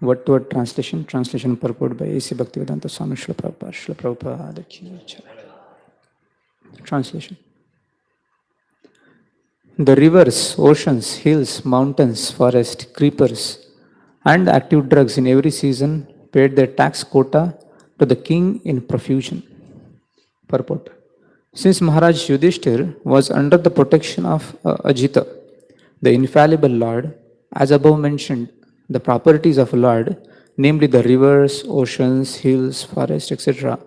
Word to word translation. Translation purport by A.C. Bhaktivedanta Swami Srila Prabhupada. Srila Prabhupada ki jai. Translation. The rivers, oceans, hills, mountains, forests, creepers, and active drugs in every season paid their tax quota to the king in profusion. Purport. Since Maharaj Yudhishthir was under the protection of Ajita, the infallible Lord, as above mentioned, the properties of Lord, namely the rivers, oceans, hills, forests, etc.,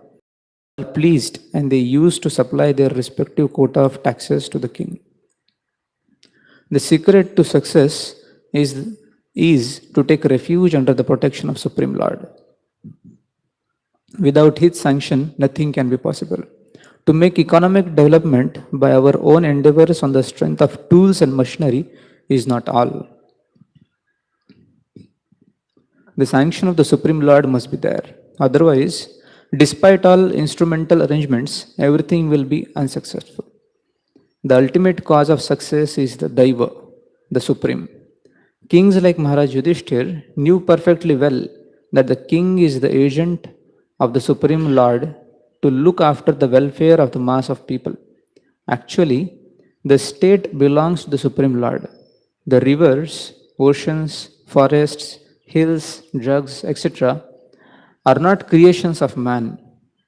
were pleased and they used to supply their respective quota of taxes to the king. The secret to success is to take refuge under the protection of Supreme Lord. Without His sanction, nothing can be possible. To make economic development by our own endeavors on the strength of tools and machinery is not all. The sanction of the Supreme Lord must be there. Otherwise, despite all instrumental arrangements, everything will be unsuccessful. The ultimate cause of success is the Daiva, the Supreme. Kings like Maharaj Yudhishthir knew perfectly well that the king is the agent of the Supreme Lord to look after the welfare of the mass of people. Actually, the state belongs to the Supreme Lord. The rivers, oceans, forests, hills, drugs, etc., are not creations of man.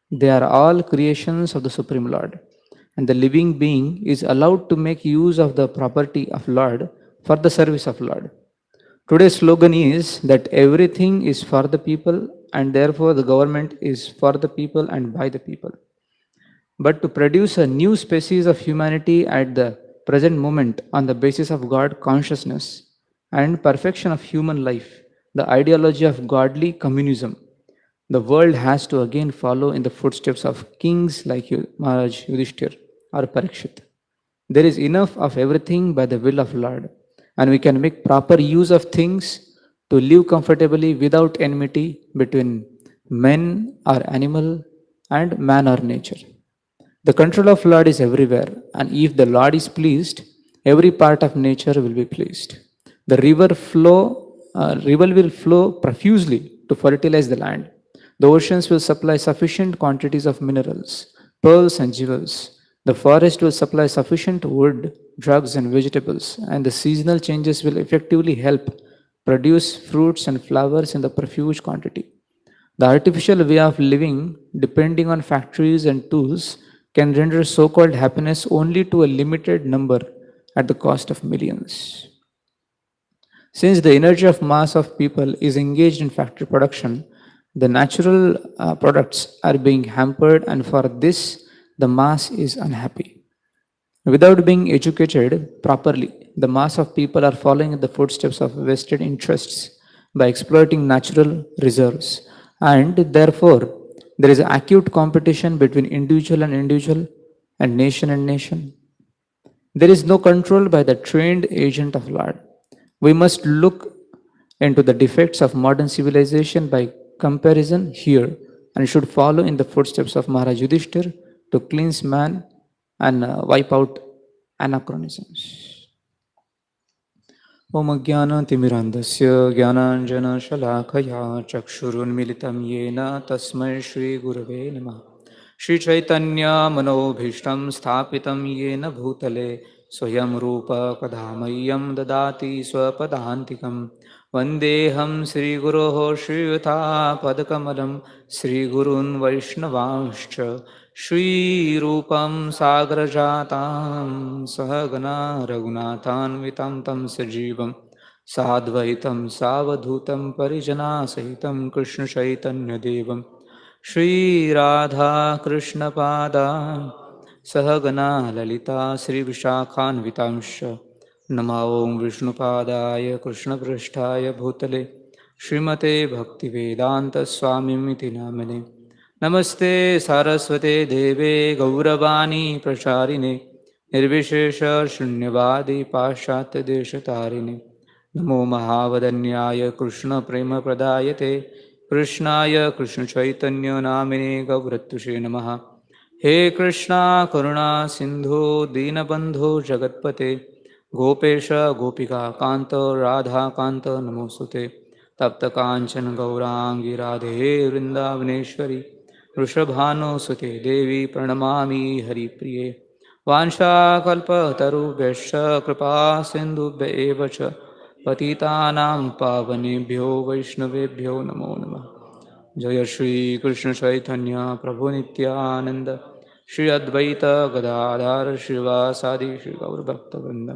They are all creations of the Supreme Lord. And the living being is allowed to make use of the property of Lord for the service of Lord. Today's slogan is that everything is for the people and therefore the government is for the people and by the people. But to produce a new species of humanity at the present moment on the basis of God consciousness and perfection of human life, the ideology of godly communism, the world has to again follow in the footsteps of kings like Maharaj Yudhishthir or Parikshit. There is enough of everything by the will of Lord, and we can make proper use of things to live comfortably without enmity between men or animal and man or nature. The control of Lord is everywhere, and if the Lord is pleased, every part of nature will be pleased. The river will flow profusely to fertilize the land. The oceans will supply sufficient quantities of minerals, pearls, and jewels. The forest will supply sufficient wood, drugs, and vegetables, and the seasonal changes will effectively help produce fruits and flowers in the profuse quantity. The artificial way of living, depending on factories and tools, can render so called happiness only to a limited number at the cost of millions. Since the energy of mass of people is engaged in factory production, the natural products are being hampered, and for this, the mass is unhappy. Without being educated properly, the mass of people are following in the footsteps of vested interests by exploiting natural reserves, and therefore, there is acute competition between individual and nation. There is no control by the trained agent of Lord. We must look into the defects of modern civilization by comparison here and should follow in the footsteps of Maharaj Yudhishthir to cleanse man and wipe out anachronisms. ॐ अज्ञानतिमिरान्धस्य ज्ञानाञ्जनशलाकया चक्षुरुन्मिलितं येन तस्मै श्रीगुरवे नमः श्रीचैतन्यमनोभीष्टं स्थापितं येन भूतले स्वयं रूपकदा मह्यं ददाति स्वपदान्तिकं वन्देऽहं श्रीगुरोः श्रीयुतापदकमलं श्रीगुरून् वैष्णवांश्च श्रीरूपं सागरजातां सहगना रघुनाथान्वितं तं सजीवं साद्वैतं सावधूतं परिजनासहितं कृष्णचैतन्यदेवं श्रीराधाकृष्णपादा सहगना ललिता श्रीविशाखान्वितांश्च नमो ॐ विष्णुपादाय कृष्णपृष्ठाय भूतले श्रीमते भक्तिवेदान्तस्वामिमिति नामिने नमस्ते सारस्वते देवे गौरवाणी प्रचारिणे निर्विशेष शून्यवादी पाश्चात्यदेशतारिणे नमो महावदन्याय कृष्णप्रेमप्रदायते कृष्णाय कृष्णचैतन्यनामिने गौरत्तुषे नमः हे कृष्णा करुणा सिंधु दीनबंधु जगतपते गोपेश गोपिका कांत राधा कांत नमोस्तुते तप्त कांचन गौरांगी राधे वृंदावनेश्वरी वृषभानुसुते देवी प्रणमामि हरिप्रिये वाञ्छाकल्पतरुभ्यश्च कृपा सिन्धुभ्य एव च पतितानां पावनेभ्यो वैष्णवेभ्यो नमो नमः जय श्री कृष्ण चैतन्य प्रभु नित्यानंद श्री अद्वैत गदाधर श्रीवासादि श्री गौरभक्तवृंद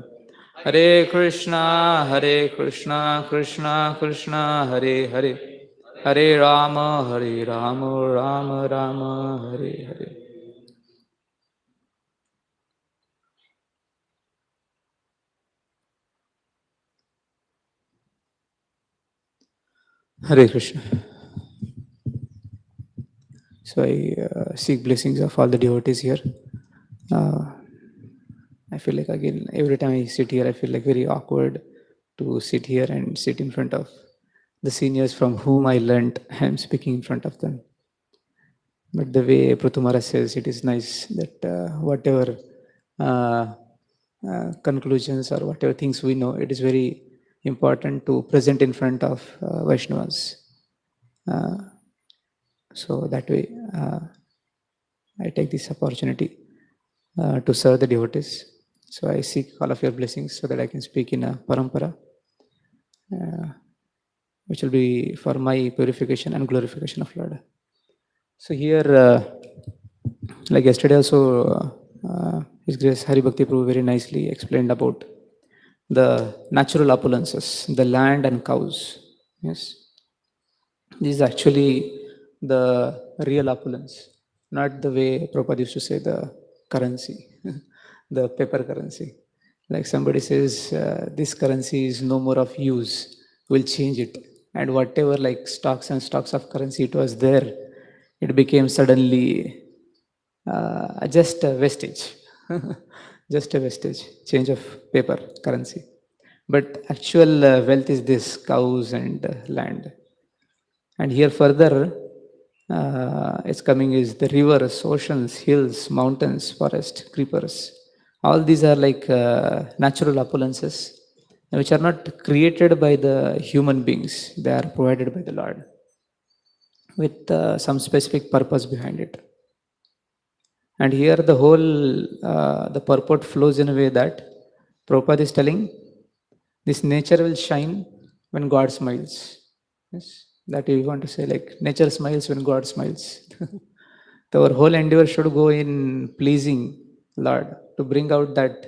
हरे Krishna Krishna Krishna Hare Hare Hare Ram Ram Ram Hare Hare Hare Krishna. So I seek blessings of all the devotees here. Uh, I feel like again every time I sit here, I feel like very awkward to sit here and sit in front of the seniors from whom I learnt. I'm speaking in front of them. But the way Pruthumara says, it is nice that whatever uh, conclusions or whatever things we know, it is very important to present in front of Vaishnavas. Uh, so that way, I take this opportunity to serve the devotees. So I seek all of your blessings so that I can speak in a parampara, uh, which will be for my purification and glorification of Lord. So here, like yesterday also, His Grace Hari Bhakti Prabhu very nicely explained about the natural opulences, the land and cows. Yes, this is actually the real opulence, not the way Prabhupada used to say the currency, the paper currency. Like somebody says, this currency is no more of use, we'll change it. And whatever like stocks and stocks of currency it was there, it became suddenly just a vestige, just a vestige, change of paper currency. But actual wealth is this cows and land. And here further, it's coming is the rivers, oceans, hills, mountains, forest, creepers. All these are like natural opulences, which are not created by the human beings. They are provided by the Lord with some specific purpose behind it. And here the whole, the purport flows in a way that Prabhupada is telling this nature will shine when God smiles. Yes, that we want to say like nature smiles when God smiles. So our whole endeavor should go in pleasing Lord to bring out that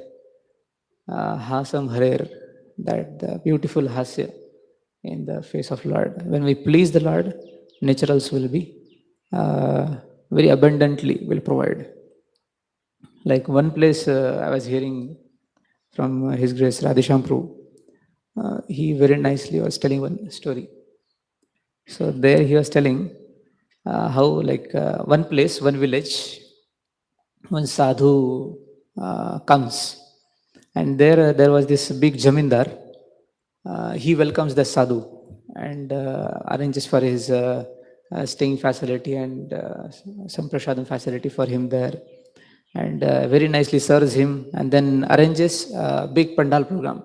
hasam harer, that the beautiful hasya in the face of Lord. When we please the Lord, nature also will be very abundantly will provide. Like one place I was hearing from His Grace Radhesham Prabhu, he very nicely was telling one story. So there he was telling how like one place, one village, one sadhu comes, and there was this big jamindar. He welcomes the sadhu and arranges for his staying facility and some prasadam facility for him there, and very nicely serves him, and then arranges a big pandal program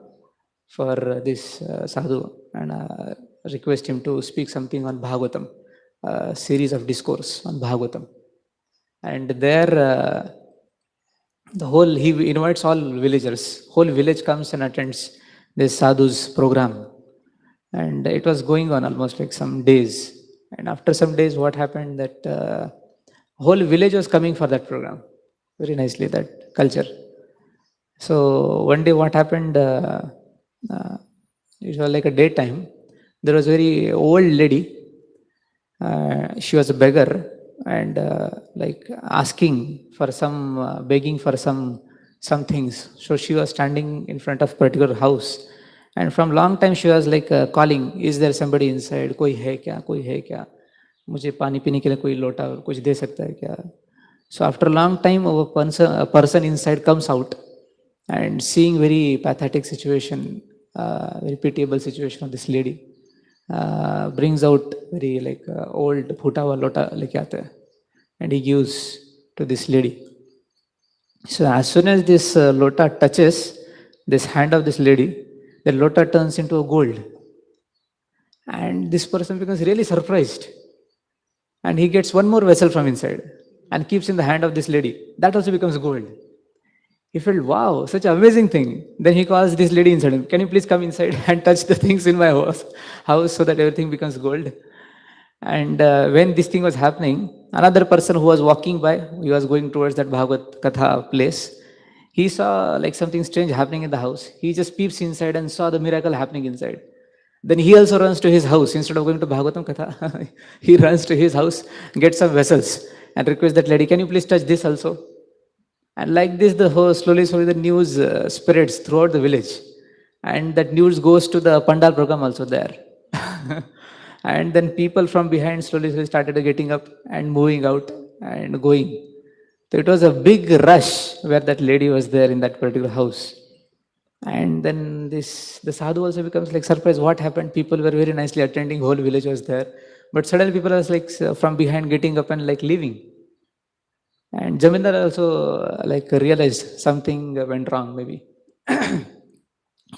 for this sadhu, and request him to speak something on Bhagavatam, a series of discourse on Bhagavatam. And there, the whole, he invites all villagers. Whole village comes and attends this sadhu's program. And it was going on almost like some days. And after some days, what happened that whole village was coming for that program. Very nicely, that culture. So one day what happened, uh, it was like a daytime. There was a very old lady. She was a beggar and like asking for some, begging for some things. So she was standing in front of particular house. And from long time she was like calling, is there somebody inside? कोई है क्या? कोई है क्या? मुझे पानी पीने के लिए कोई लोटा कुछ दे सकता है क्या? So after a long time, a person inside comes out and seeing very pathetic situation, very pitiable situation of this lady, brings out very like old phuta hua lota leke aata hai, and he gives. to this lady. So as soon as this lota touches this hand of this lady, the lota turns into a gold. And this person becomes really surprised. And he gets one more vessel from inside and keeps in the hand of this lady. That also becomes gold. He felt, wow, such an amazing thing. Then he calls this lady inside. Can you please come inside and touch the things in my house so that everything becomes gold? And when this thing was happening, another person who was walking by, he was going towards that Bhagavad Katha place. He saw like something strange happening in the house. He just peeps inside and saw the miracle happening inside. Then he also runs to his house. Instead of going to Bhagavatam Katha, he runs to his house, gets some vessels, and requests that lady, can you please touch this also? And like this, the whole slowly the news spreads throughout the village. And that news goes to the Pandal program also there. And then people from behind slowly started getting up and moving out and going. So it was a big rush where that lady was there in that particular house. And then the sadhu also becomes like surprised what happened. People were very nicely attending, whole village was there. But suddenly people was like from behind getting up and like leaving. And Jamindar also like realized something went wrong maybe.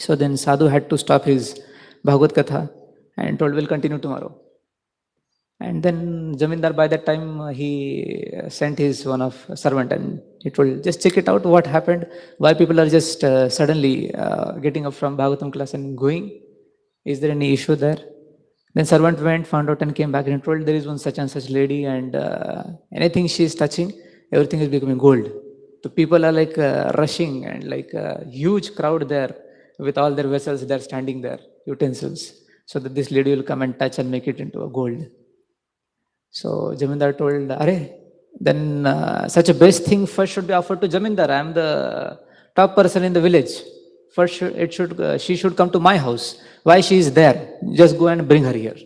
So then sadhu had to stop his Bhagavad Katha and told we'll continue tomorrow. And then Jamindar by that time he sent his one of servant and he told just check it out what happened, why people are just suddenly getting up from Bhagavatam class and going. Is there any issue there? Then servant went, found out and came back and told there is one such and such lady and anything she is touching, everything is becoming gold. So people are like rushing and like a huge crowd there with all their vessels, they're standing there, utensils, so that this lady will come and touch and make it into a gold. So Jamindar told, Are, then such a best thing first should be offered to Jamindar. I am the top person in the village. First, she should come to my house. Why she is there? Just go and bring her here.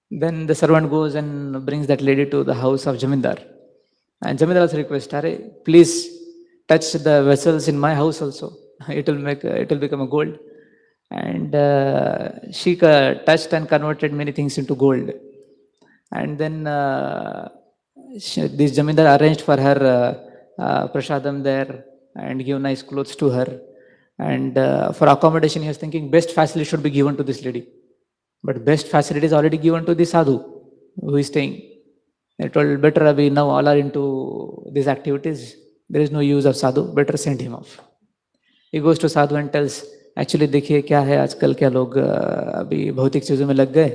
Then the servant goes and brings that lady to the house of Jamindar. And Jamindar also requests, Are, please touch the vessels in my house also. It will become a gold. And she touched and converted many things into gold. And then this Jamindar arranged for her prasadam there and give nice clothes to her. And for accommodation, he was thinking best facility should be given to this lady. But best facility is already given to the sadhu who is staying. They told, better Abhi, now all are into these activities. There is no use of sadhu, better send him off. He goes to sadhu and tells, actually देखिए क्या है आजकल क्या लोग अभी भौतिक चीजों में लग गए,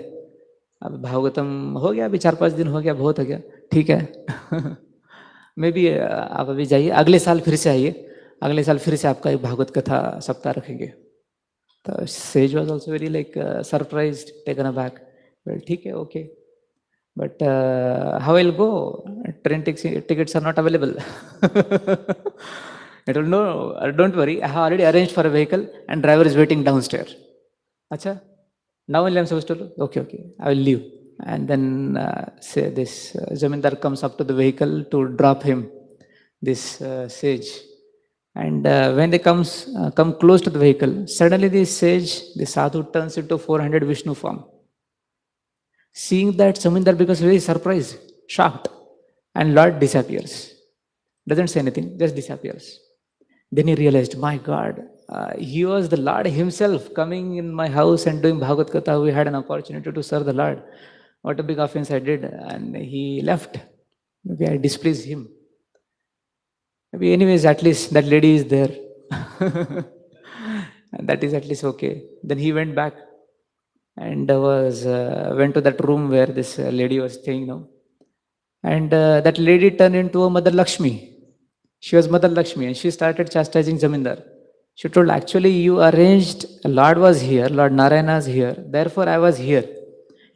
अब भागवतम हो गया, अभी 4-5 दिन हो गया, बहुत हो गया, ठीक है मे भी आप अभी जाइए, अगले साल फिर से आइए, अगले साल फिर से आपका एक भागवत कथा सप्ताह रखेंगे. तो says was also very like surprised, taken aback. Well ठीक है, okay, but how I'll go? Train tickets are not available. I told, no, don't worry, I have already arranged for a vehicle and driver is waiting downstairs. Acha, now only I'm supposed to look? Okay, I will leave. And then say this Zamindar comes up to the vehicle to drop him, this sage. And when they come close to the vehicle, suddenly this sage, the sadhu turns into 400 Vishnu form. Seeing that, Zamindar becomes very surprised, shocked, and Lord disappears. Doesn't say anything, just disappears. Then he realized, my God, he was the Lord himself coming in my house and doing Bhagavad Katha. We had an opportunity to serve the Lord. What a big offense I did. And he left. Maybe I displeased him. Maybe anyways, at least that lady is there. And that is at least okay. Then he went back and went to that room where this lady was staying now. And that lady turned into a Mother Lakshmi. She was Mother Lakshmi and she started chastising Zamindar. She told, actually you arranged, Lord was here, Lord Narayana is here, therefore I was here.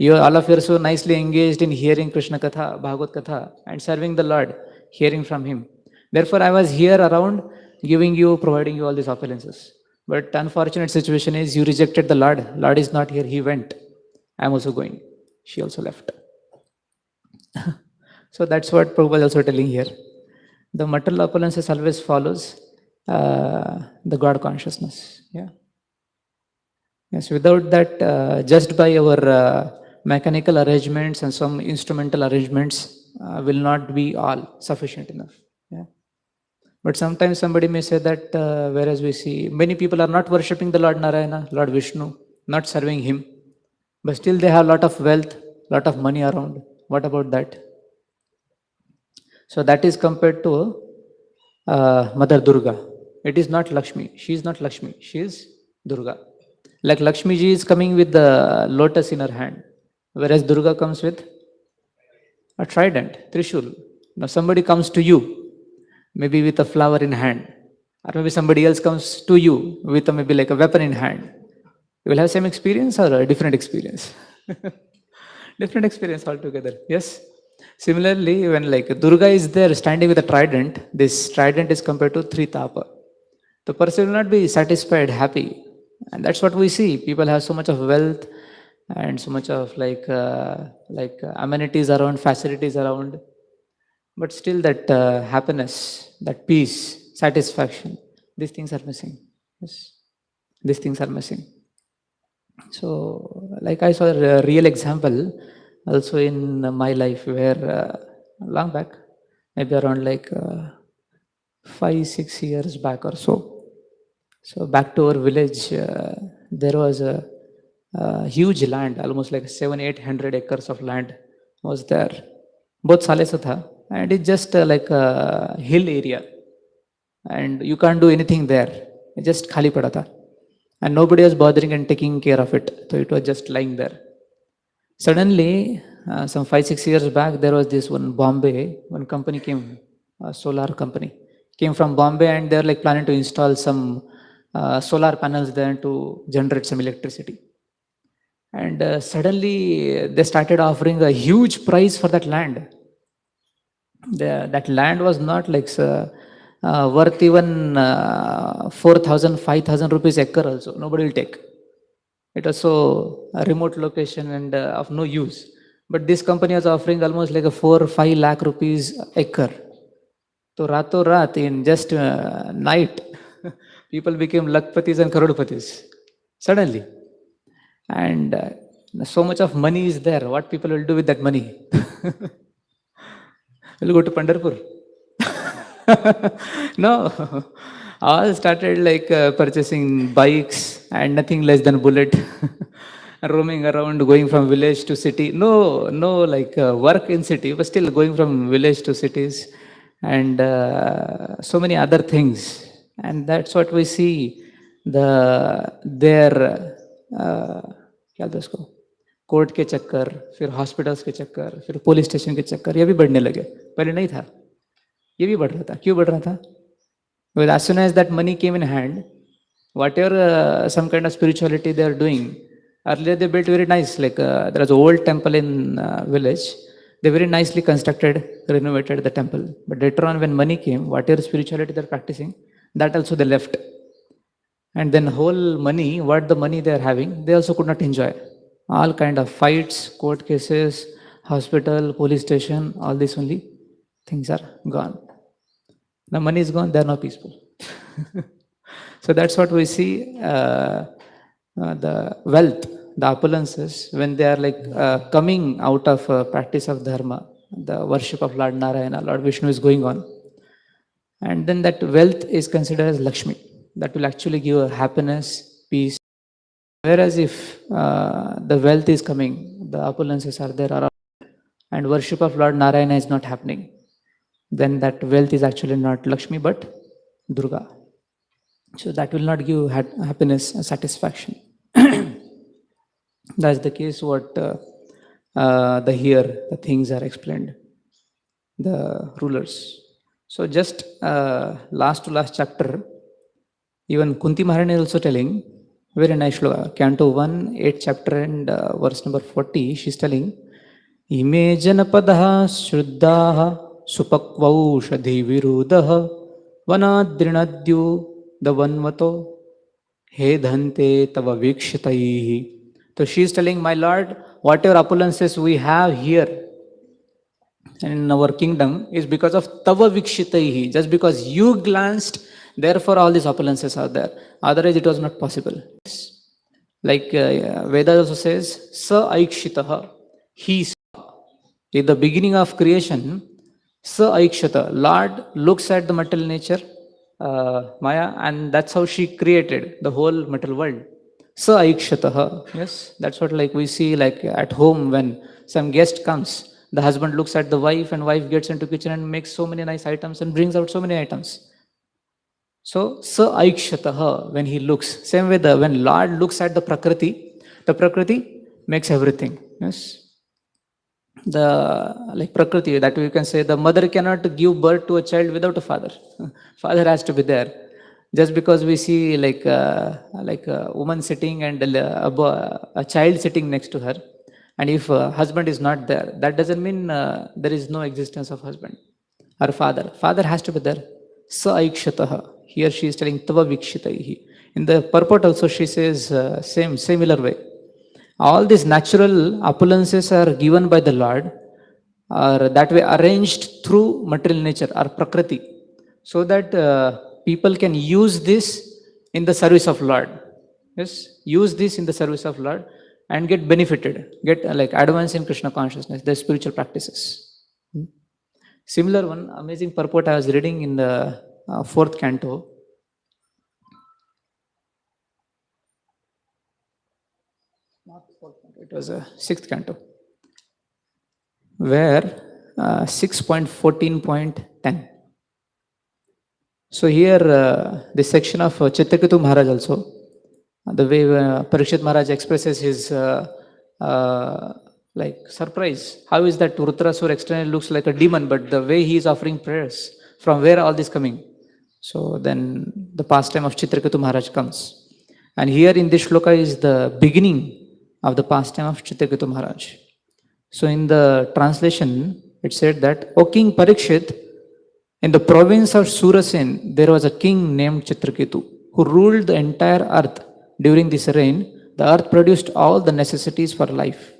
All of you are so nicely engaged in hearing Krishna Katha, Bhagavad Katha and serving the Lord, hearing from him. Therefore I was here around giving you, providing you all these opulences. But unfortunate situation is you rejected the Lord. Lord is not here, he went. I am also going. She also left. So that's what Prabhupada is also telling here. The material opulences always follows the God consciousness. Yeah. Yes, without that, just by our mechanical arrangements and some instrumental arrangements, will not be all sufficient enough. Yeah. But sometimes somebody may say that whereas we see many people are not worshipping the Lord Narayana, Lord Vishnu, not serving him, but still they have lot of wealth, lot of money around. What about that? So that is compared to Mother Durga. It is not Lakshmi. She is not Lakshmi. She is Durga. Like Lakshmi ji is coming with the lotus in her hand, whereas Durga comes with a trident, Trishul. Now somebody comes to you, maybe with a flower in hand, or maybe somebody else comes to you with a, maybe like a weapon in hand. You will have same experience or a different experience? Different experience altogether. Yes. Similarly, when like Durga is there standing with a trident, this trident is compared to three tapa. The person will not be satisfied, happy. And that's what we see. People have so much of wealth and so much of amenities around, facilities around, but still that happiness, that peace, satisfaction, these things are missing. Yes, these things are missing. So, like I saw a real example also in my life where long back, maybe around 5, 6 years back or so. So back to our village, there was a huge land, almost like 700-800 acres of land was there. Both साले से था, and it's just like a hill area, and you can't do anything there. It just खाली पड़ा था, and nobody was bothering and taking care of it. So it was just lying there. Suddenly, some 5, 6 years back, there was this one company came, a solar company, came from Bombay, and they're like planning to install some solar panels there to generate some electricity. And suddenly, they started offering a huge price for that land. That land was not like worth even 4,000, 5,000 rupees acre also. Nobody will take. It was so a remote location and of no use. But this company was offering almost like a 4 or 5 lakh rupees acre. So rato rat in just night, people became lakpatis and karodpatis suddenly. And so much of money is there. What people will do with that money? Will go to Pandharpur. No, all started like purchasing bikes and nothing less than bullet, roaming around, going from village to city. No, like work in city, but still going from village to cities, and so many other things. And that's what we see. Their क्या बोलते हैं उसको, court के चक्कर, फिर hospitals के चक्कर, फिर पुलिस स्टेशन के चक्कर, ये भी बढ़ने लगे. पहले नहीं था, ये भी बढ़ रहा था. क्यों बढ़ रहा था? Well, as soon as that money came in hand, whatever some kind of spirituality they are doing, earlier they built very nice, like there was an old temple in village. They very nicely constructed, renovated the temple. But later on, when money came, whatever spirituality they're practicing, that also they left. And then whole money, what the money they're having, they also could not enjoy. All kind of fights, court cases, hospital, police station, all these only things are gone. The money is gone, they're not peaceful. So that's what we see, the wealth, the opulences, when they are like coming out of practice of dharma, the worship of Lord Narayana, Lord Vishnu is going on. And then that wealth is considered as Lakshmi. That will actually give a happiness, peace. Whereas if the wealth is coming, the opulences are there around, and worship of Lord Narayana is not happening, then that wealth is actually not Lakshmi but Durga. So that will not give happiness and satisfaction. That's the case what the things are explained, the rulers. So just last to last chapter, even Kunti Maharani is also telling, very nice shloka, Canto 1, 8th chapter and verse number 40, she's telling, Ime janapadah shruddhaha supakvaushadhi virudah vanadrinadyu davanvato he dhante tava vikshitaihi. So she is telling, my Lord, whatever opulences we have here in our kingdom is because of tava vikshitaihi, just because you glanced, therefore all these opulences are there. Otherwise it was not possible. Like Veda also says, sa aikshitaha, he saw. In the beginning of creation, Sa Aikshata, Lord looks at the material nature, Maya, and that's how she created the whole material world. Sa Aikshataha. Yes, that's what like we see like at home when some guest comes. The husband looks at the wife and wife gets into kitchen and makes so many nice items and brings out so many items. So, sa aikshataha, when he looks. Same way, when Lord looks at the Prakriti makes everything. Yes. The like Prakriti, that we can say the mother cannot give birth to a child without a father. Father has to be there. Just because we see like a woman sitting and a child sitting next to her, and if husband is not there, that doesn't mean there is no existence of husband or father. Father has to be there. Sa aikshataha. Here she is telling tava vikshitaihi. In the purport also she says similar way. All these natural opulences are given by the Lord, or that way arranged through material nature or prakriti, so that people can use this in the service of Lord. Yes, use this in the service of Lord and get benefited, get like advance in Krishna consciousness, the spiritual practices. Hmm. Similar one, amazing purport I was reading in the fourth canto. Not fourth canto, it was a sixth canto, where 6.14.10. So here, this section of Chitraketu Maharaj also, the way Parikshit Maharaj expresses his like surprise. How is that Rudrasur externally looks like a demon, but the way he is offering prayers, from where all this coming? So then the pastime of Chitraketu Maharaj comes. And here in this shloka is the beginning of the pastime of Chitraketu Maharaj. So in the translation, it said that, O King Parikshit, in the province of Surasen, there was a king named Chitraketu who ruled the entire earth. During this reign, the earth produced all the necessities for life.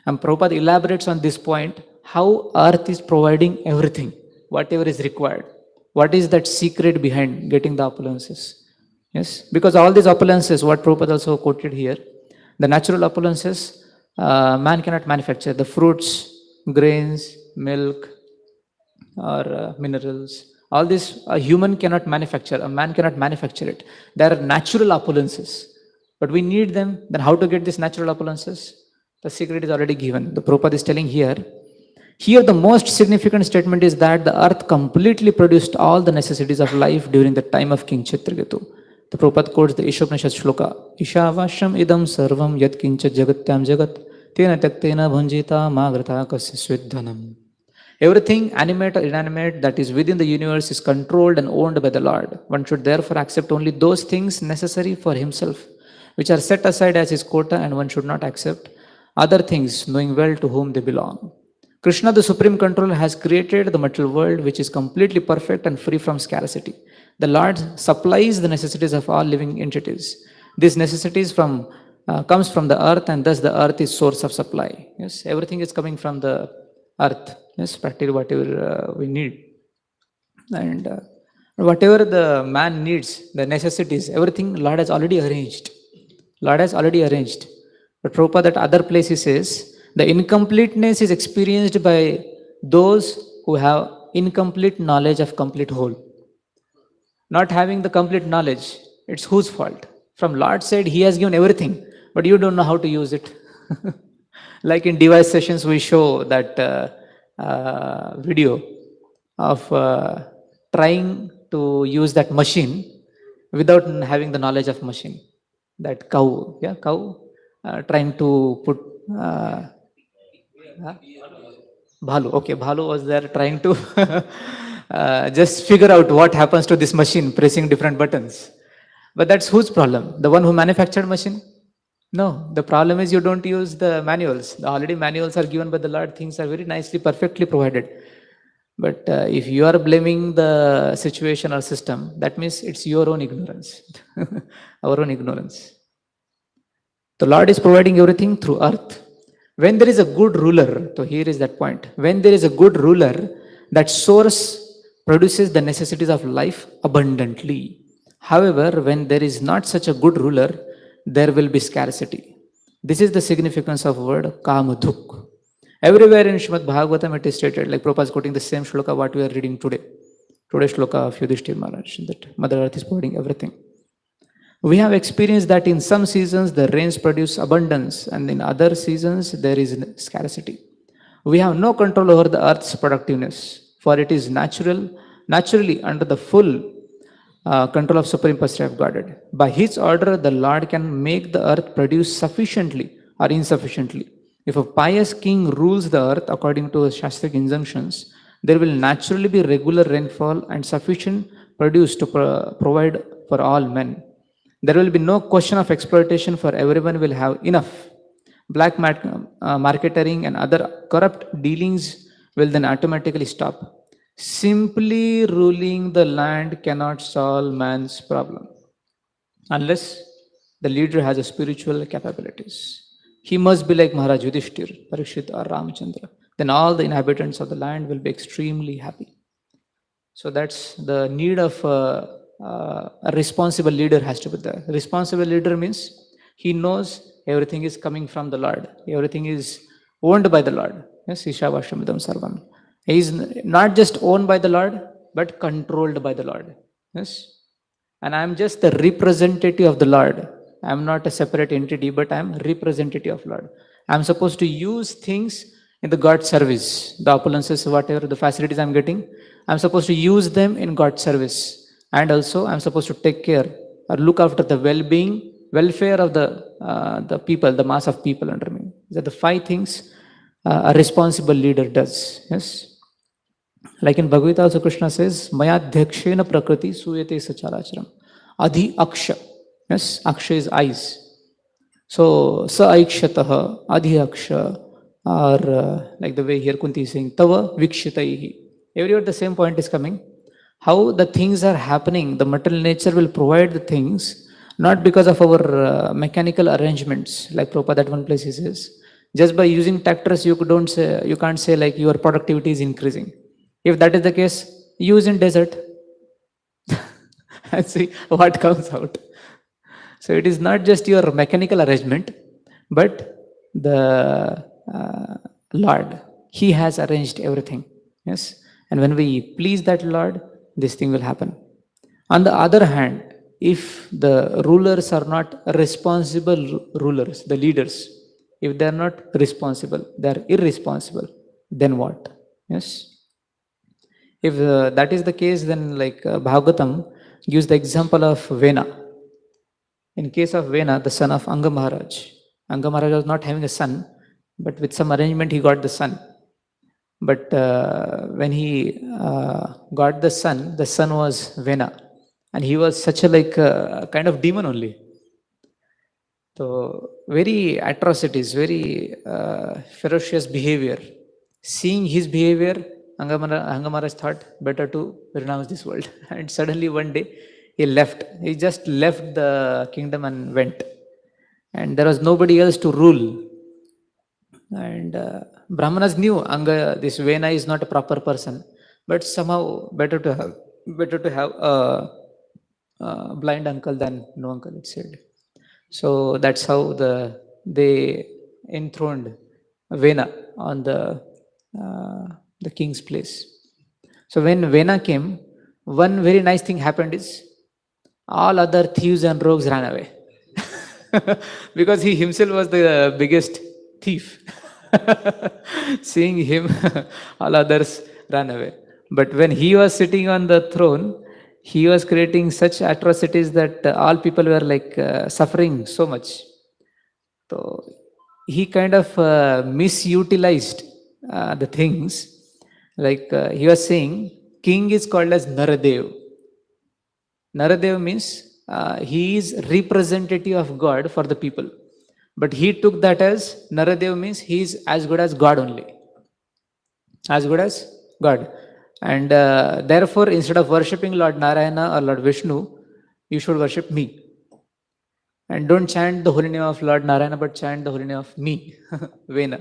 And Prabhupada elaborates on this point, how earth is providing everything, whatever is required. What is that secret behind getting the opulences? Yes, because all these opulences, what Prabhupada also quoted here, the natural opulences, man cannot manufacture. The fruits, grains, milk, or minerals, all this a human cannot manufacture, a man cannot manufacture it. There are natural opulences, but we need them. Then how to get these natural opulences? The secret is already given. The Prabhupada is telling here. Here the most significant statement is that the earth completely produced all the necessities of life during the time of King Chitraketu. The Prabhupada quotes the Ishopanishad shloka, Ishavasham idam sarvam yat kincha jagatyam jagat tena taktena bhanjita magrata kasya svidhanam. Everything, animate or inanimate, that is within the universe is controlled and owned by the Lord. One should therefore accept only those things necessary for himself, which are set aside as his quota, and one should not accept other things, knowing well to whom they belong. Krishna, the supreme controller, has created the material world, which is completely perfect and free from scarcity. The Lord supplies the necessities of all living entities. These necessities comes from the earth, and thus the earth is source of supply. Yes, everything is coming from the earth. Yes, practically whatever we need. And whatever the man needs, the necessities, everything Lord has already arranged. Lord has already arranged. But Prabhupada at other places says, the incompleteness is experienced by those who have incomplete knowledge of complete whole. Not having the complete knowledge, it's whose fault? From Lord's side, He has given everything, but you don't know how to use it. Like in device sessions, we show that video of trying to use that machine without having the knowledge of machine. That cow, trying to put Bhalu. Okay, Bhalu was there trying to just figure out what happens to this machine pressing different buttons. But that's whose problem? The one who manufactured machine? No, the problem is you don't use the manuals. The already manuals are given by the Lord. Things are very nicely, perfectly provided. But if you are blaming the situation or system, that means it's your own ignorance, our own ignorance. The Lord is providing everything through earth. When there is a good ruler, so here is that point. When there is a good ruler, that source produces the necessities of life abundantly. However, when there is not such a good ruler, there will be scarcity. This is the significance of word kamadhuk. Everywhere in Srimad Bhagavatam it is stated, like Prabhupada is quoting the same shloka what we are reading today. Today's shloka of Yudhishthir Maharaj, that Mother Earth is providing everything. We have experienced that in some seasons the rains produce abundance, and in other seasons there is scarcity. We have no control over the earth's productiveness, for it is naturally under the full control of Supreme Personality of Godhead. By His order, the Lord can make the earth produce sufficiently or insufficiently. If a pious king rules the earth according to Shastric injunctions, there will naturally be regular rainfall and sufficient produce to provide for all men. There will be no question of exploitation, for everyone will have enough. Black marketing and other corrupt dealings will then automatically stop. Simply ruling the land cannot solve man's problem unless the leader has a spiritual capabilities. He must be like Maharaj Yudhishthir, Parikshit, or Ramchandra. Then all the inhabitants of the land will be extremely happy. So that's the need of a responsible leader has to be there. Responsible leader means he knows everything is coming from the Lord. Everything is owned by the Lord. Yes, Ishavashamidam Sarvam. He is not just owned by the Lord, but controlled by the Lord. Yes. And I am just the representative of the Lord. I am not a separate entity, but I am representative of Lord. I am supposed to use things in the God service. The opulences, whatever the facilities I'm getting, I'm supposed to use them in God's service. And also I'm supposed to take care or look after the well-being, welfare of the people, the mass of people under me. These are the 5 things a responsible leader does. Yes. Like in Bhagavad Gita also Krishna says, Maya dhyakshena prakriti suyate sacharacharam. Adhi aksha. Yes, aksha is eyes. So, sa aikshataha, adhi aksha, or like the way here Kunti is saying, tava vikshitaihi. Everywhere the same point is coming. How the things are happening, the material nature will provide the things, not because of our mechanical arrangements. Like Prabhupada at one place he says, just by using tractors, you can't say like your productivity is increasing. If that is the case, use in desert and see what comes out. So it is not just your mechanical arrangement, but the Lord. He has arranged everything. Yes. And when we please that Lord, this thing will happen. On the other hand, if the rulers are not responsible rulers, the leaders, if they are not responsible, they are irresponsible, then what? Yes. If that is the case, then like Bhagavatam gives the example of Vena. In case of Vena, the son of Anga Maharaj. Anga Maharaj was not having a son, but with some arrangement he got the son. But when he got the son was Vena. And he was such a like kind of demon only. So very atrocities, very ferocious behavior. Seeing his behavior, Anga Maharaj thought better to renounce this world. And suddenly one day he left. He just left the kingdom and went. And there was nobody else to rule. And Brahmanas knew this Vena is not a proper person, but somehow better to have a blind uncle than no uncle, it said. So that's how they enthroned Vena on the king's place. So when Vena came, one very nice thing happened is all other thieves and rogues ran away. Because he himself was the biggest thief. Seeing him, all others ran away. But when he was sitting on the throne, he was creating such atrocities that all people were like suffering so much. So he kind of misutilized the things. Like he was saying, king is called as Naradev. Naradev means he is representative of God for the people. But he took that as Naradev means he is as good as God only. As good as God. And therefore, instead of worshipping Lord Narayana or Lord Vishnu, you should worship me. And don't chant the holy name of Lord Narayana, but chant the holy name of me, Vena,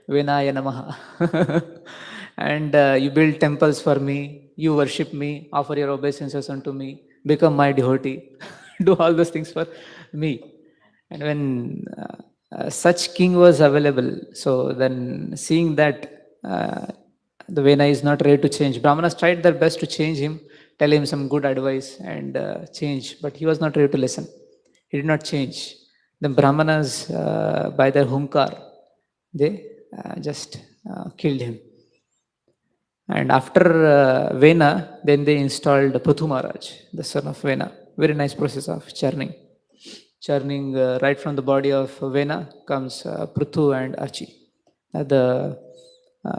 Venaya Namaha. And you build temples for me, you worship me, offer your obeisances unto me, become my devotee, do all those things for me. And when such king was available. So then seeing that the Vena is not ready to change, Brahmanas tried their best to change him, tell him some good advice and change, but he was not ready to listen. He did not change. Then Brahmanas, by their hunkar, they just killed him. And after Vena, then they installed Prithu Maharaj, the son of Vena. Very nice process of churning. Churning right from the body of Vena comes Prithu and Archi, the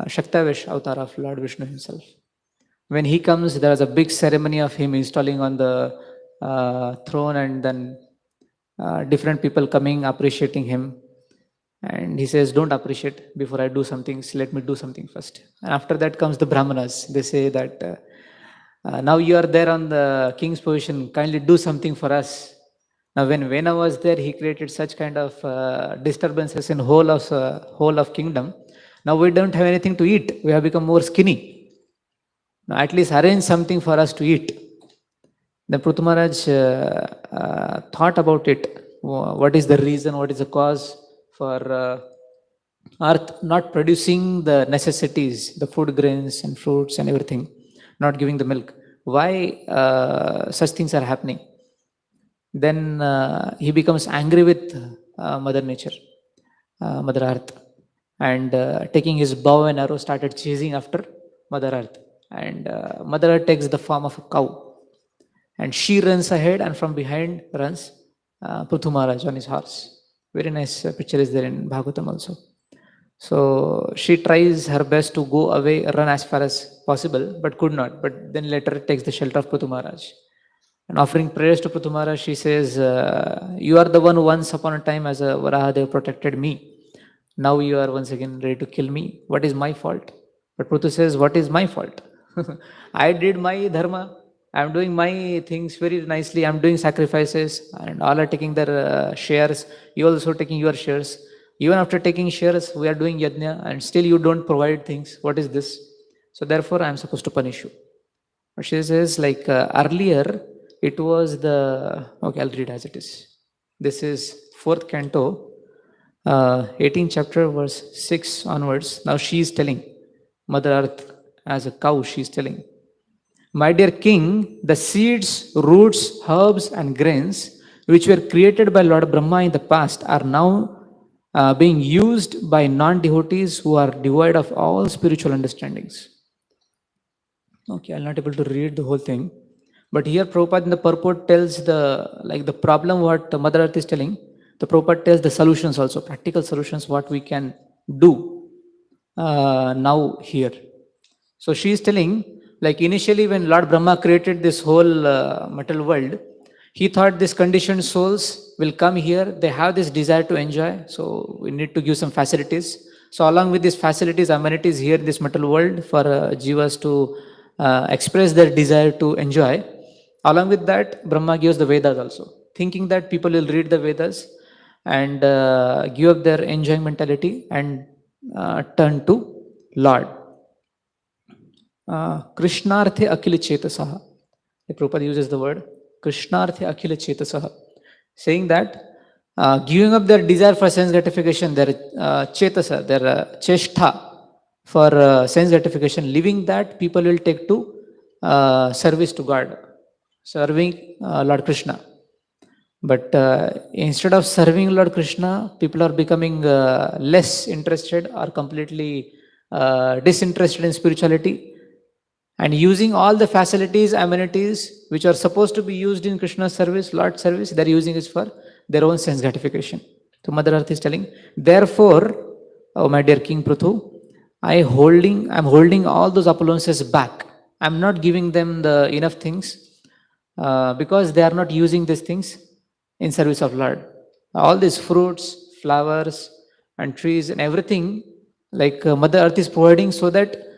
Shaktavesh avatar of Lord Vishnu himself. When he comes, there is a big ceremony of him installing on the throne, and then different people coming, appreciating him. And he says, don't appreciate before I do something, so let me do something first. And after that comes the Brahmanas. They say that now you are there on the king's position, kindly do something for us. Now when Vena was there, he created such kind of disturbances in whole of kingdom. Now we don't have anything to eat. We have become more skinny. Now at least arrange something for us to eat. Then Prithu Maharaj thought about it. What is the reason? What is the cause for earth not producing the necessities, the food grains and fruits and everything, not giving the milk? Why such things are happening? Then he becomes angry with Mother Nature, Mother Earth, and taking his bow and arrow started chasing after Mother Earth. And Mother Earth takes the form of a cow, and she runs ahead, and from behind runs Prithu Maharaj on his horse. Very nice picture is there in Bhagavatam also. So she tries her best to go away, run as far as possible, but could not. But then later takes the shelter of Prithu Maharaj. And offering prayers to Prithu Maharaj, she says, you are the one who once upon a time as a Varahadev protected me. Now you are once again ready to kill me. What is my fault? But Prithu says, what is my fault? I did my dharma. I'm doing my things very nicely. I'm doing sacrifices, and all are taking their shares. You also taking your shares. Even after taking shares, we are doing yajna, and still you don't provide things. What is this? So therefore, I'm supposed to punish you. But she says, like earlier, it was the, okay, I'll read as it is. This is 4th canto, 18th chapter, verse 6 onwards. Now she is telling, Mother Earth as a cow, she is telling, my dear king, the seeds, roots, herbs, and grains which were created by Lord Brahma in the past are now being used by non-devotees who are devoid of all spiritual understandings. Okay, I'm not able to read the whole thing. But here Prabhupada in the purport tells the problem what Mother Earth is telling. The Prabhupada tells the solutions also, practical solutions, what we can do now here. So she is telling, like initially when Lord Brahma created this whole material world, he thought these conditioned souls will come here, they have this desire to enjoy, so we need to give some facilities. So along with these facilities, amenities here in this material world for jivas to express their desire to enjoy, along with that, Brahma gives the Vedas also, thinking that people will read the Vedas and give up their enjoying mentality and turn to Lord. Krishnarthe Akhila Chetasaha. The Prabhupada uses the word Krishnarthe Akhila Chetasaha, saying that giving up their desire for sense gratification, their Chetasa, their Cheshtha for sense gratification, leaving that, people will take to service to God, serving Lord Krishna. But instead of serving Lord Krishna, people are becoming less interested or completely disinterested in spirituality, and using all the facilities, amenities which are supposed to be used in Krishna's service, Lord's service, they're using it for their own sense gratification. So Mother Earth is telling, therefore, oh my dear King Prithu, I'm holding all those appliances back. I'm not giving them the enough things because they are not using these things in service of Lord. All these fruits, flowers, and trees and everything, like Mother Earth is providing so that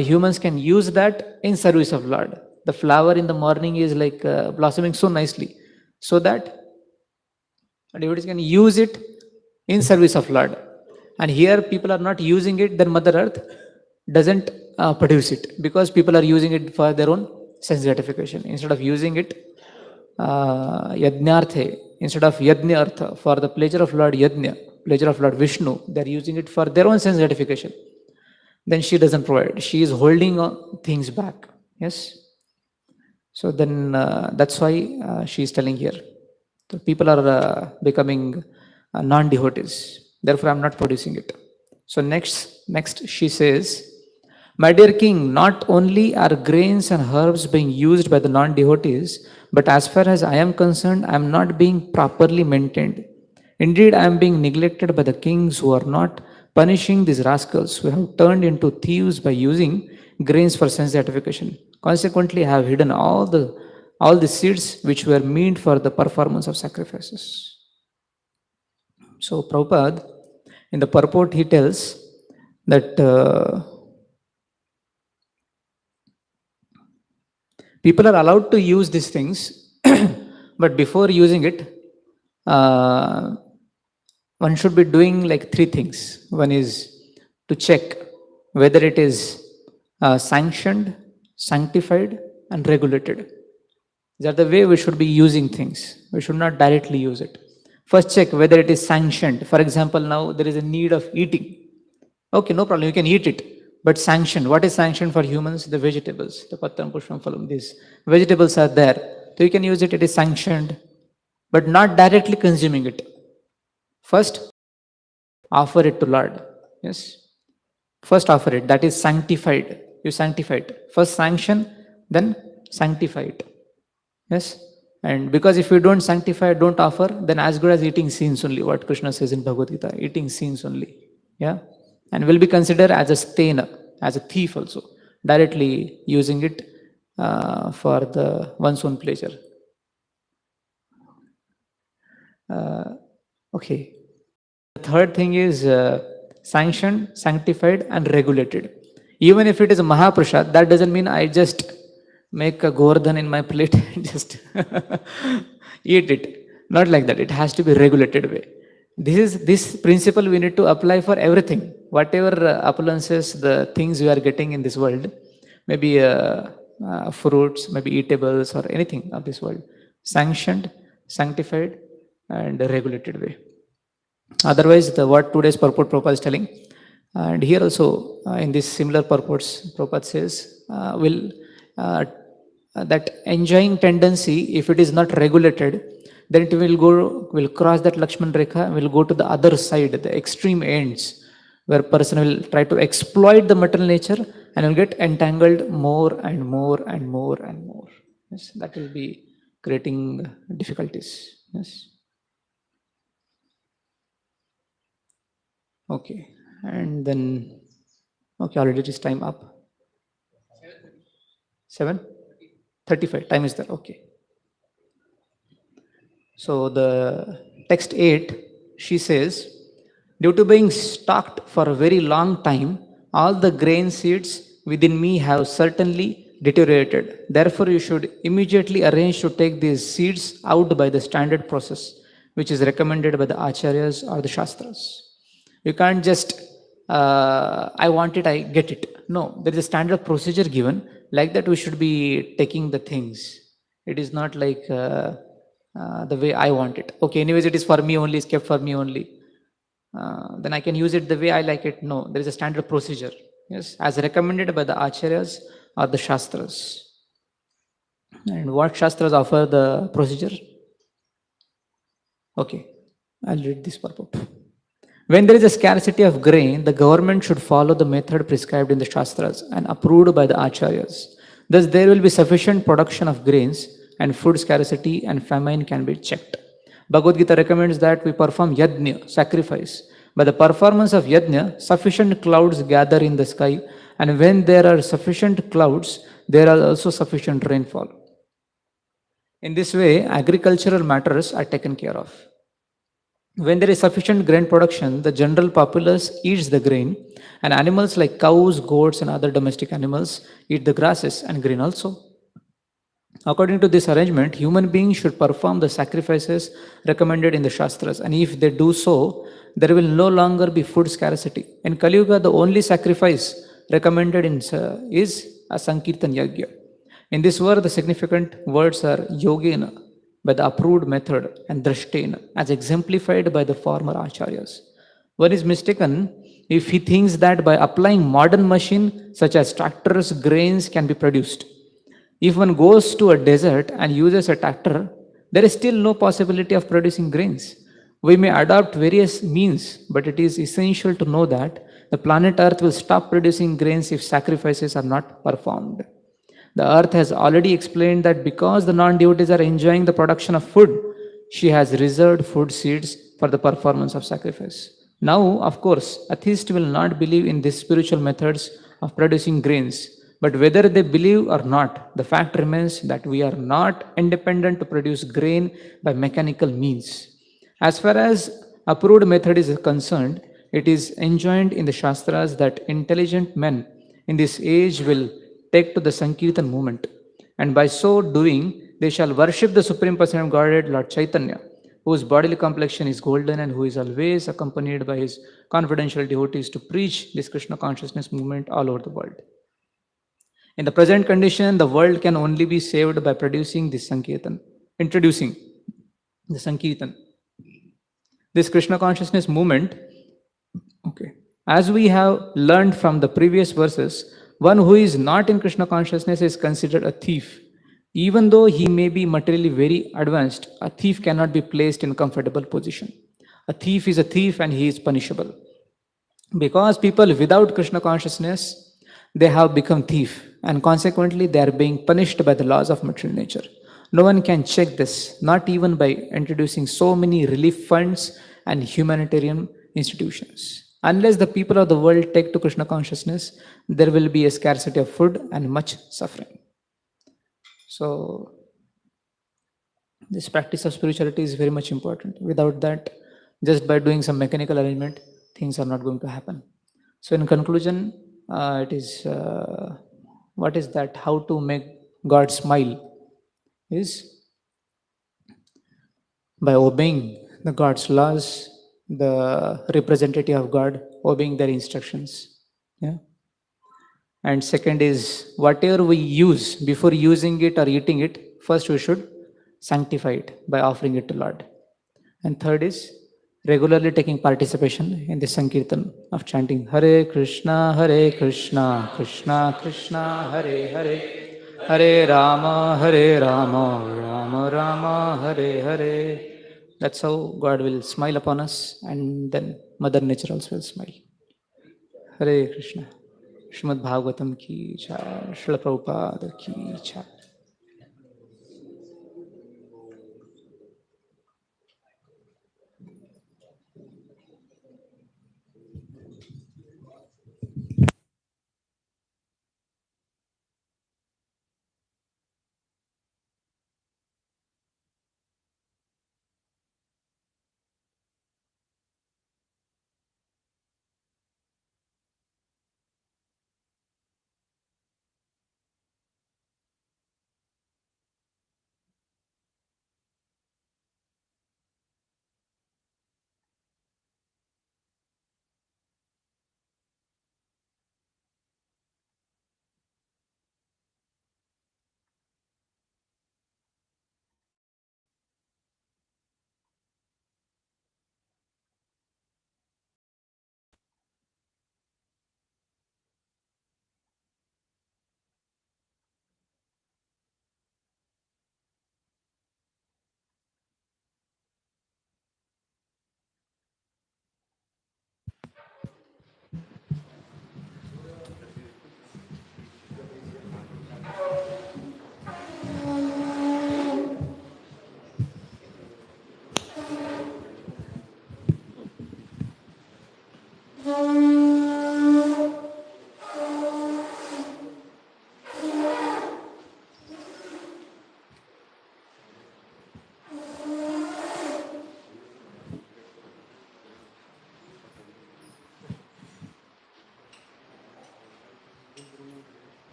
humans can use that in service of Lord. The flower in the morning is like blossoming so nicely, so that devotees can use it in service of Lord. And here people are not using it, then Mother Earth doesn't produce it, because people are using it for their own sense gratification. Instead of using it, yajnarthe, instead of yajna artha, for the pleasure of Lord Yajna, pleasure of Lord Vishnu, they're using it for their own sense gratification. Then she doesn't provide. She is holding things back. Yes. So then that's why she is telling here. So people are becoming non-devotees. Therefore, I'm not producing it. So next she says, "My dear king, not only are grains and herbs being used by the non-devotees, but as far as I am concerned, I am not being properly maintained. Indeed, I am being neglected by the kings who are not punishing these rascals who have turned into thieves by using grains for sense gratification. Consequently, I have hidden all the seeds which were meant for the performance of sacrifices." So Prabhupada, in the purport, he tells that people are allowed to use these things, but before using it, uh, one should be doing like three things. One is to check whether it is sanctioned, sanctified, and regulated. These are the way we should be using things. We should not directly use it. First, check whether it is sanctioned. For example, now there is a need of eating. Okay, no problem, you can eat it. But sanctioned, what is sanctioned for humans? The vegetables, the pattam, pushpam, phalam, these vegetables are there. So you can use it, it is sanctioned, but not directly consuming it. First, offer it to Lord. Yes. First offer it, that is sanctified. You sanctify it. First sanction, then sanctify it. Yes. And because if you don't sanctify, don't offer, then as good as eating sins only, what Krishna says in Bhagavad Gita, eating sins only. Yeah. And will be considered as a stena, as a thief also, directly using it for the one's own pleasure. Okay. The third thing is sanctioned, sanctified, and regulated. Even if it is a Mahaprasad, that doesn't mean I just make a Govardhan in my plate and just eat it. Not like that. It has to be regulated way. This principle we need to apply for everything. Whatever appliances, the things we are getting in this world, maybe fruits, maybe eatables or anything of this world, sanctioned, sanctified, and regulated way. Otherwise, what today's purport Prabhupada is telling, and here also in this similar purports, Prabhupada says, that enjoying tendency, if it is not regulated, then it will cross that Lakshman Rekha and will go to the other side, the extreme ends, where person will try to exploit the material nature and will get entangled more and more and more and more. Yes, that will be creating difficulties. Yes. Okay, and then, okay, already it is time up. 7:35, time is there, okay. So the text 8, she says, due to being stocked for a very long time, all the grain seeds within me have certainly deteriorated. Therefore, you should immediately arrange to take these seeds out by the standard process, which is recommended by the acharyas or the shastras. You can't just, I want it, I get it. No, there is a standard procedure given. Like that, we should be taking the things. It is not like the way I want it. Okay, anyways, it is for me only, it's kept for me only. Then I can use it the way I like it. No, there is a standard procedure. Yes, as recommended by the acharyas or the shastras. And what shastras offer the procedure? Okay, I'll read this purport. When there is a scarcity of grain, the government should follow the method prescribed in the Shastras and approved by the Acharyas. Thus, there will be sufficient production of grains and food scarcity and famine can be checked. Bhagavad Gita recommends that we perform yajna, sacrifice. By the performance of yajna, sufficient clouds gather in the sky, and when there are sufficient clouds, there are also sufficient rainfall. In this way, agricultural matters are taken care of. When there is sufficient grain production, the general populace eats the grain, and animals like cows, goats, and other domestic animals eat the grasses and grain also. According to this arrangement, human beings should perform the sacrifices recommended in the Shastras, and if they do so, there will no longer be food scarcity. In Kali Yuga, the only sacrifice recommended is a Sankirtan Yagya. In this word, the significant words are yogena, by the approved method and drashten, as exemplified by the former acharyas. One is mistaken if he thinks that by applying modern machine such as tractors, grains can be produced. If one goes to a desert and uses a tractor, there is still no possibility of producing grains. We may adopt various means, but it is essential to know that the planet Earth will stop producing grains if sacrifices are not performed. The earth has already explained that because the non devotees are enjoying the production of food, she has reserved food seeds for the performance of sacrifice. Now, of course, atheists will not believe in these spiritual methods of producing grains, but whether they believe or not, the fact remains that we are not independent to produce grain by mechanical means. As far as approved method is concerned, it is enjoined in the Shastras that intelligent men in this age will take to the Sankirtan movement, and by so doing, they shall worship the Supreme Person of Godhead, Lord Chaitanya, whose bodily complexion is golden and who is always accompanied by his confidential devotees to preach this Krishna consciousness movement all over the world. In the present condition, the world can only be saved by producing this Sankirtan, introducing the Sankirtan. This Krishna consciousness movement, okay, as we have learned from the previous verses, one who is not in Krishna consciousness is considered a thief. Even though he may be materially very advanced, a thief cannot be placed in a comfortable position. A thief is a thief and he is punishable. Because people without Krishna consciousness, they have become thief and consequently they are being punished by the laws of material nature. No one can check this, not even by introducing so many relief funds and humanitarian institutions. Unless the people of the world take to Krishna consciousness, there will be a scarcity of food and much suffering. So, this practice of spirituality is very much important. Without that, just by doing some mechanical arrangement, things are not going to happen. So, in conclusion, it is what is that? How to make God smile is by obeying the God's laws, the representative of God, obeying their instructions. Yeah. And second is whatever we use, before using it or eating it, first we should sanctify it by offering it to Lord. And third is regularly taking participation in the Sankirtan of chanting Hare Krishna, Krishna Krishna, Hare Hare, Hare Rama, Rama Rama, Hare Hare. That's how God will smile upon us, and then Mother Nature also will smile. Hare Krishna. Srimad Bhagavatam ki jai, Srila Prabhupada ki jai.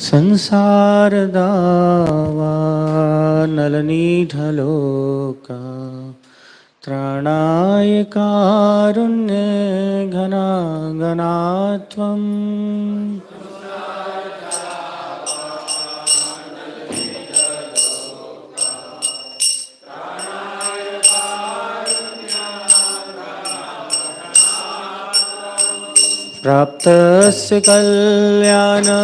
संसार दावा नलनीढलोका त्राणाय कारुण्य घना घनात्वम् प्राप्तस्य कल्याणगुणानवस्य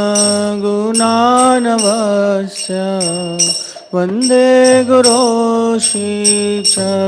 वन्दे गुरो श्रीचरणरविन्दम्